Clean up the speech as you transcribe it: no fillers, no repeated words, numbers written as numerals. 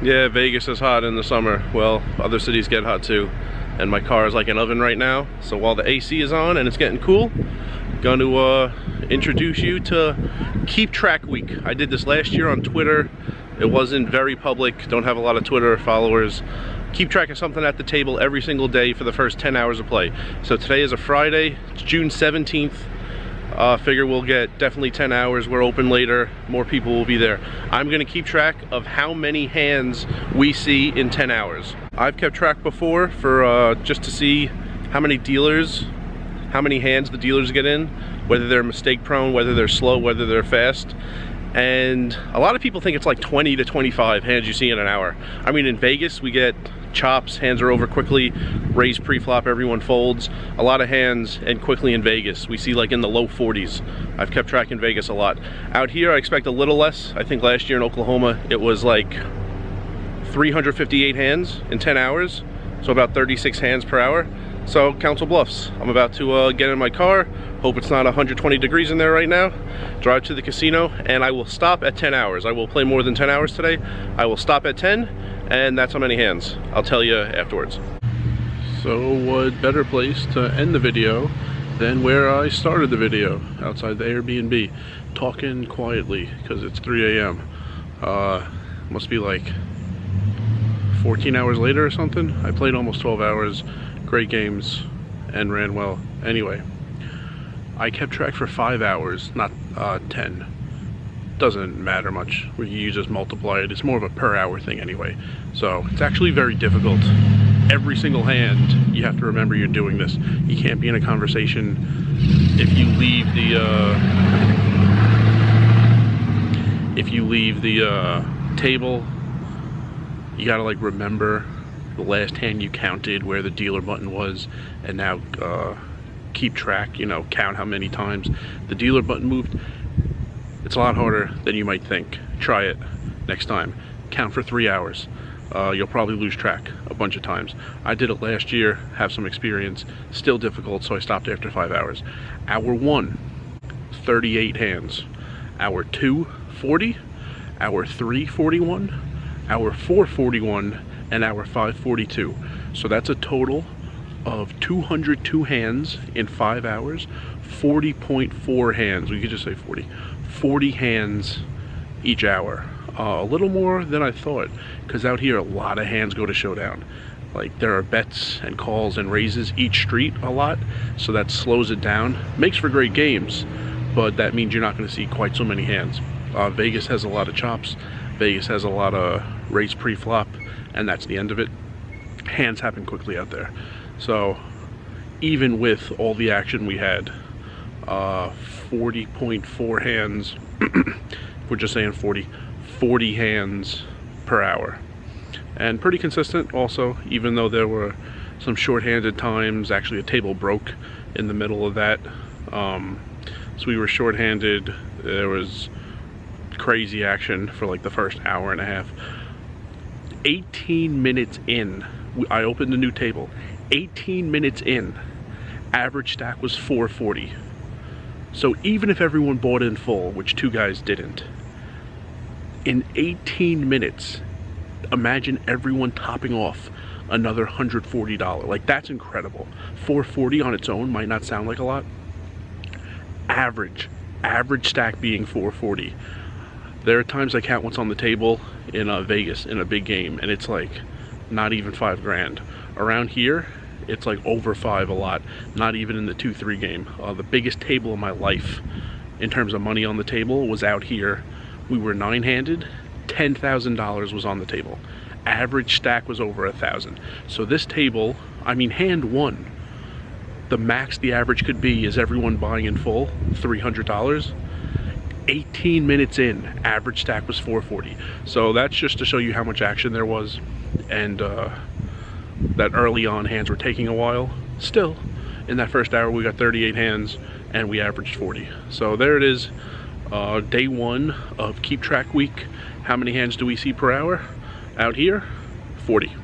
Yeah, Vegas is hot in the summer. Well, other cities get hot too. And my car is like an oven right now. So while the AC is on and it's getting cool, I'm going to introduce you to Keep Track Week. I did this last year on Twitter. It wasn't very public, don't have a lot of Twitter followers. Keep track of something at the table every single day for the first 10 hours of play. So today is a Friday, it's June 17th. Figure we'll get definitely 10 hours. We're open later, more people will be there. I'm gonna keep track of how many hands we see in 10 hours. I've kept track before for just to see how many hands the dealers get in, whether they're mistake prone, whether they're slow, whether they're fast. And a lot of people think it's like 20 to 25 hands you see in an hour. I mean, in Vegas, we get chops, hands are over quickly, raise pre-flop, everyone folds. A lot of hands and quickly in Vegas. We see like in the low 40s. I've kept track in Vegas a lot. Out here, I expect a little less. I think last year in Oklahoma, it was like 358 hands in 10 hours. So about 36 hands per hour. So Council Bluffs. I'm about to get in my car. Hope it's not 120 degrees in there right now. Drive to the casino, and I will stop at 10 hours. I will play more than 10 hours today. I will stop at 10, and that's how many hands. I'll tell you afterwards. So what better place to end the video than where I started the video, outside the Airbnb, talking quietly, because it's 3 a.m. Must be like 14 hours later or something. I played almost 12 hours. Great games and ran well. Anyway, I kept track for 5 hours, not 10. Doesn't matter much. You just multiply it. It's more of a per hour thing anyway. So it's actually very difficult. Every single hand, you have to remember you're doing this. You can't be in a conversation if you leave the table. You gotta like remember the last hand you counted, where the dealer button was, and now keep track, you know, count how many times the dealer button moved. It's a lot harder than you might think. Try it next time. Count for 3 hours. You'll probably lose track a bunch of times. I did it last year, have some experience. Still difficult, so I stopped after 5 hours. Hour 1, 38 hands. Hour 2, 40. Hour 3, 41. Hour 4, 41. And hour 5, 42. So that's a total of 202 hands in 5 hours. 40.4 hands. We could just say 40. 40 hands each hour. A little more than I thought, because out here a lot of hands go to showdown. Like there are bets and calls and raises each street a lot, so that slows it down. Makes for great games, but that means you're not going to see quite so many hands. Vegas has a lot of chops. Vegas has a lot of raise pre-flop, and that's the end of it. Hands happen quickly out there. So even with all the action we had, 40.4 hands, we're just saying 40 hands per hour. And pretty consistent also, even though there were some short-handed times. Actually a table broke in the middle of that. So we were short-handed. There was crazy action for like the first hour and a half. 18 minutes in, I opened a new table. 18 minutes in, average stack was 440. So even if everyone bought in full, which 2 guys didn't, in 18 minutes, imagine everyone topping off another $140. Like, that's incredible. 440 on its own might not sound like a lot. Average stack being 440. There are times I count what's on the table in Vegas in a big game, and it's like not even 5 grand. Around here, it's like over 5 a lot, not even in the 2-3 game. The biggest table of my life in terms of money on the table was out here. We were 9-handed, $10,000 was on the table. Average stack was over 1,000. So this table, I mean, hand 1, the max the average could be is everyone buying in full, $300. 18 minutes in, average stack was 440. So that's just to show you how much action there was, and that early on hands were taking a while. Still, in that first hour we got 38 hands and we averaged 40. So there it is, day 1 of Keep Track Week. How many hands do we see per hour? Out here, 40.